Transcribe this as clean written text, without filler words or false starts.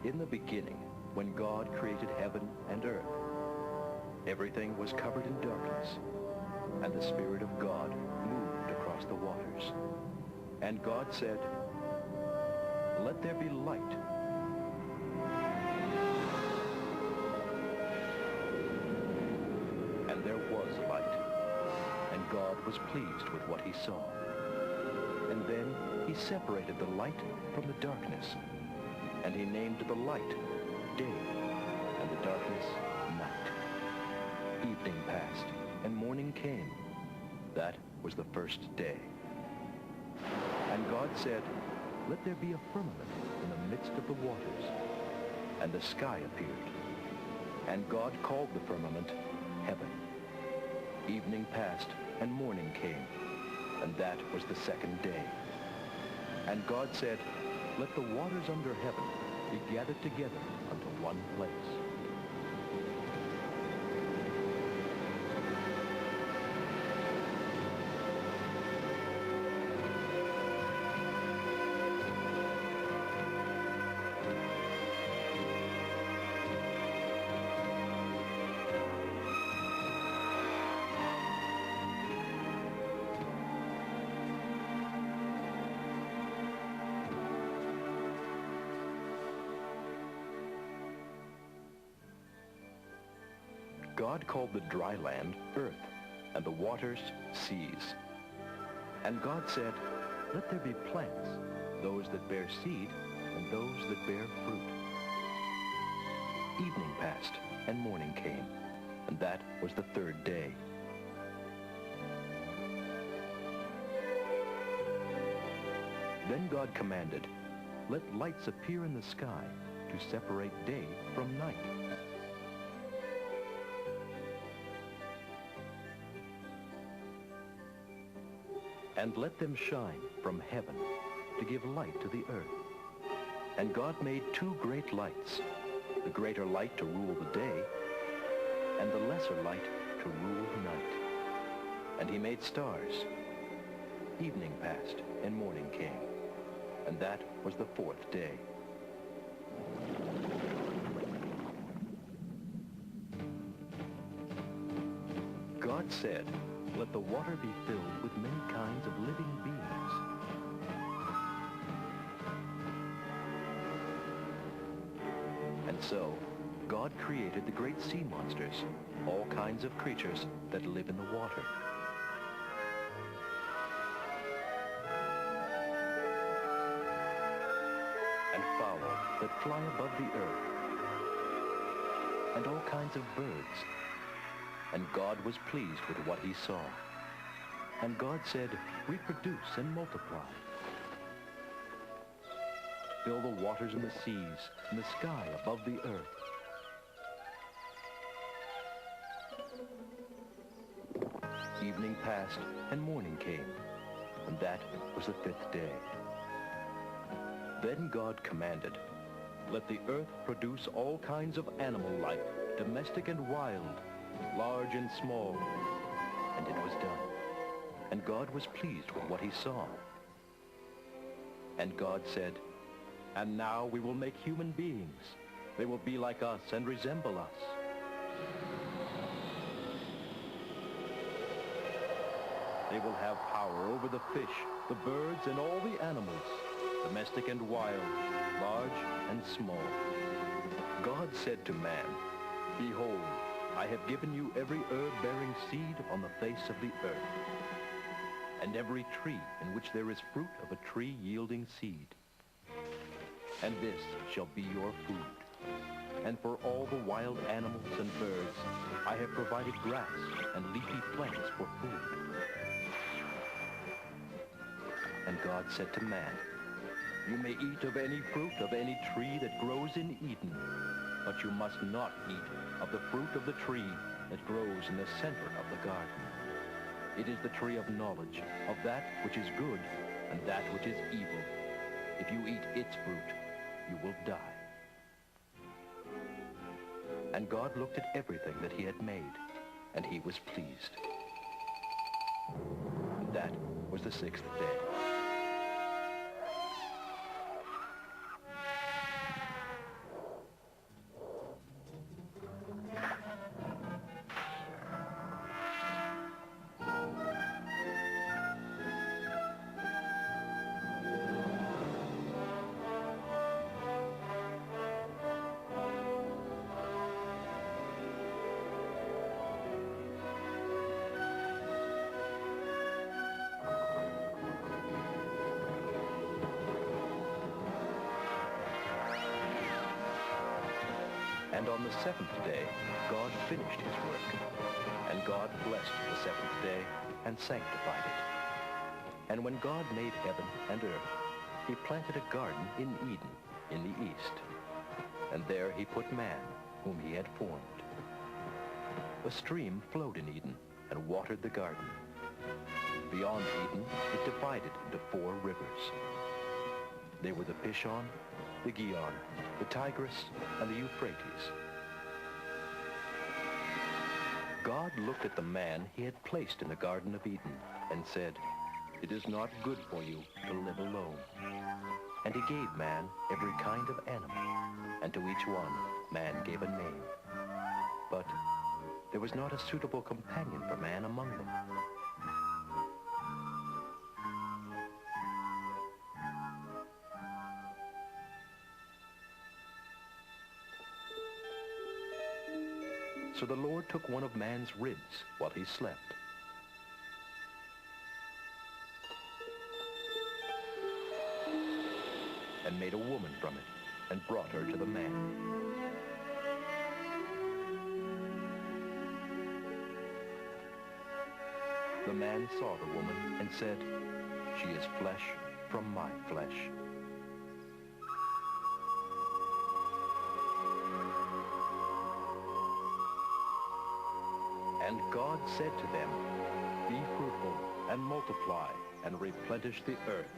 In the beginning, when God created heaven and earth, everything was covered in darkness, and the Spirit of God moved across the waters. And God said, "Let there be light." And there was light, and God was pleased with what he saw. And then he separated the light from the darkness, and he named the light day, and the darkness night. Evening passed, and morning came. That was the first day. And God said, "Let there be a firmament in the midst of the waters." And the sky appeared. And God called the firmament heaven. Evening passed, and morning came, and that was the second day. And God said, "Let the waters under heaven be gathered together unto one place." God called the dry land earth, and the waters seas. And God said, "Let there be plants, those that bear seed, and those that bear fruit." Evening passed, and morning came, and that was the third day. Then God commanded, "Let lights appear in the sky to separate day from night." "And let them shine from heaven to give light to the earth." And God made two great lights, the greater light to rule the day, and the lesser light to rule night. And he made stars. Evening passed, and morning came, and that was the fourth day. God said, "Let the water be filled with many kinds of living beings." And so, God created the great sea monsters, all kinds of creatures that live in the water. And fowl that fly above the earth, and all kinds of birds. And God was pleased with what he saw. And God said, "Reproduce and multiply. Fill the waters and the seas, and the sky above the earth." Evening passed, and morning came, and that was the fifth day. Then God commanded, "Let the earth produce all kinds of animal life, domestic and wild, large and small." And it was done. And God was pleased with what he saw. And God said, "And now we will make human beings. They will be like us and resemble us. They will have power over the fish, the birds, and all the animals, domestic and wild, large and small." God said to man, "Behold, I have given you every herb-bearing seed on the face of the earth, and every tree in which there is fruit of a tree yielding seed. And this shall be your food. And for all the wild animals and birds, I have provided grass and leafy plants for food." And God said to man, "You may eat of any fruit of any tree that grows in Eden, but you must not eat of the fruit of the tree that grows in the center of the garden. It is the tree of knowledge of that which is good and that which is evil. If you eat its fruit, you will die." And God looked at everything that he had made, and he was pleased. And that was the sixth day. And on the seventh day, God finished his work. And God blessed the seventh day and sanctified it. And when God made heaven and earth, he planted a garden in Eden, in the east. And there he put man, whom he had formed. A stream flowed in Eden and watered the garden. Beyond Eden, it divided into 4 rivers. They were the Pishon, the Gihon, the Tigris, and the Euphrates. God looked at the man he had placed in the Garden of Eden and said, "It is not good for you to live alone." And he gave man every kind of animal, and to each one man gave a name. But there was not a suitable companion for man among them. So the Lord took one of man's ribs while he slept. And made a woman from it and brought her to the man. The man saw the woman and said, "She is flesh from my flesh." And God said to them, "Be fruitful and multiply and replenish the earth